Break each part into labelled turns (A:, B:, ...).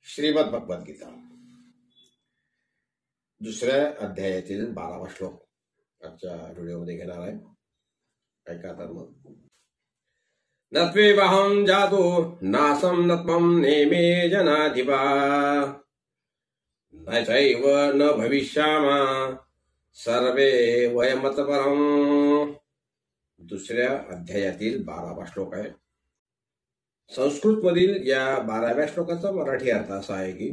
A: श्रीमद भगवद्गीता दुसऱ्या अध्यायातील 12वा श्लोक आजच्या व्हिडिओमध्ये घेणार आहे. ऐका तर मग. नत्वेवाहं जातो नासं नत्वं नेमे जनाधिपा न चैव न भविष्यामा सर्वे वयमतपरम्. दुसऱ्या अध्यायातील 12वा श्लोक आहे. संस्कृत मधील या 12व्या श्लोकाचा मराठी अर्थ असा आहे की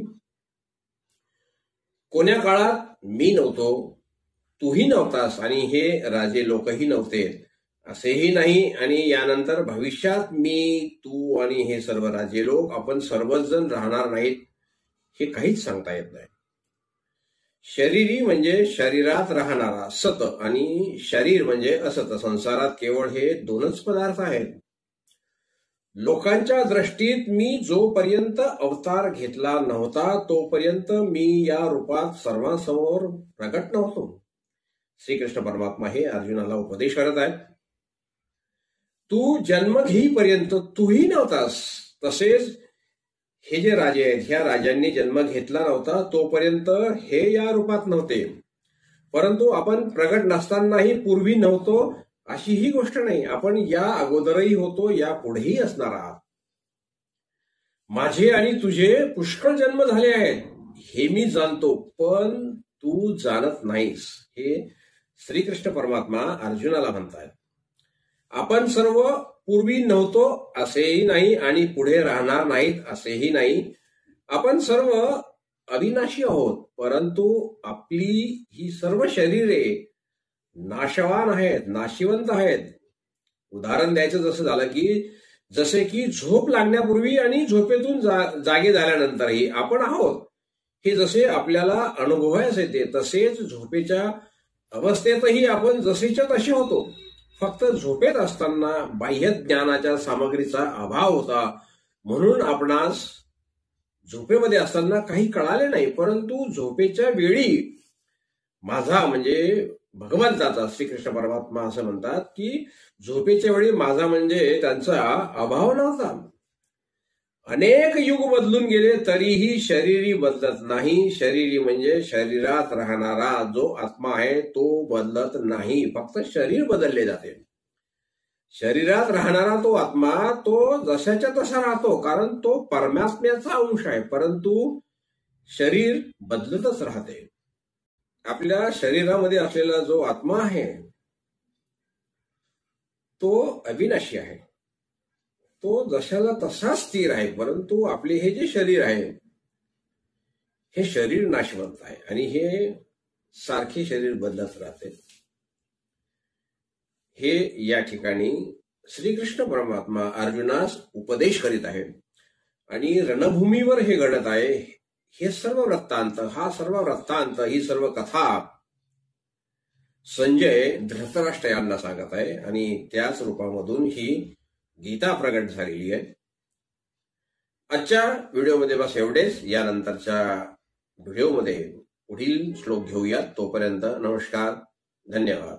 A: कोण्या काळात मी नव्हतो, तूही नव्हतास आणि हे राजे लोकही नव्हते असेही नाही, आणि यानंतर भविष्यात मी, तू आणि हे सर्व राजे लोक आपण सर्वच जण राहणार नाहीत हे काहीच सांगता येत नाही. शरीरी म्हणजे शरीरात राहणारा सत आणि शरीर म्हणजे असत. संसारात केवळ हे दोनच पदार्थ आहेत. लोकांच्या दृष्टीत मी जोपर्यंत अवतार घेतला नव्हता तोपर्यंत मी या रूपात सर्वांसमोर प्रगट नव्हतो. श्रीकृष्ण परमात्मा हे अर्जुनाला उपदेश करत आहेत. तू जन्म घेईपर्यंत तूही नव्हतास, तसेच हे जे राजे आहेत ह्या राजांनी जन्म घेतला नव्हता तोपर्यंत हे या रूपात नव्हते. परंतु आपण प्रगट नसतानाही पूर्वी नव्हतो अशी ही गोष्ट नाही. आपण या अगोदरही होतो, या पुढेही असणार आहात. माझे आणि तुझे पुष्कळ जन्म झाले आहेत हे मी जाणतो, पण तू जाणत नाहीस. हे श्रीकृष्ण परमात्मा अर्जुनाला म्हणतात. आपण सर्व पूर्वी नव्हतो असेही नाही आणि पुढे राहणार नाहीत असेही नाही. आपण सर्व अविनाशी आहोत, परंतु आपली ही सर्व शरीरे नाशवान आहेत, नाशिवंत आहेत. उदाहरण द्यायचं जसं झालं की जसे की झोप लागण्यापूर्वी आणि झोपेतून जागे झाल्यानंतरही आपण आहोत हे जसे आपल्याला अनुभवायला येते, तसेच झोपेच्या अवस्थेतही आपण जसेच्या तसे होतो. फक्त झोपेत असताना बाह्य ज्ञानाच्या सामग्रीचा अभाव होता म्हणून आपणास झोपेमध्ये असताना काही कळाले नाही. परंतु झोपेच्या वेळी माझा म्हणजे भगवंताचा, श्रीकृष्ण परमात्मा असं म्हणतात की झोपेच्या वेळी माझा म्हणजे त्यांचा अभाव नव्हता. अनेक युग बदलून गेले तरीही शरीरी बदलत नाही. शरीरी म्हणजे शरीरात राहणारा जो आत्मा आहे तो बदलत नाही, फक्त शरीर बदलले जाते. शरीरात राहणारा तो आत्मा तो जशाच्या तसा राहतो, कारण तो परमात्म्याचा अंश आहे, परंतु शरीर बदलतच राहते. आपल्या शरीरामध्ये असलेला जो आत्मा आहे तो अविनाशी आहे, तो जशाला तसा स्थिर आहे. परंतु आपले हे जे शरीर आहे हे शरीर नाशवंत आहे आणि हे सारखे शरीर बदलत राहते. हे या ठिकाणी श्रीकृष्ण परमात्मा अर्जुनास उपदेश करीत आहे आणि रणभूमीवर हे घडत आहे. हे सर्व वृत्तांत, हा सर्व वृत्तांत, ही सर्व कथा संजय धृतराष्ट्र यांना सांगत आहे आणि त्याच रूपामधून ही गीता प्रगट झालेली आहे. आजच्या व्हिडिओमध्ये बस एवढेच. यानंतरच्या व्हिडिओमध्ये पुढील श्लोक घेऊयात. तोपर्यंत नमस्कार, धन्यवाद.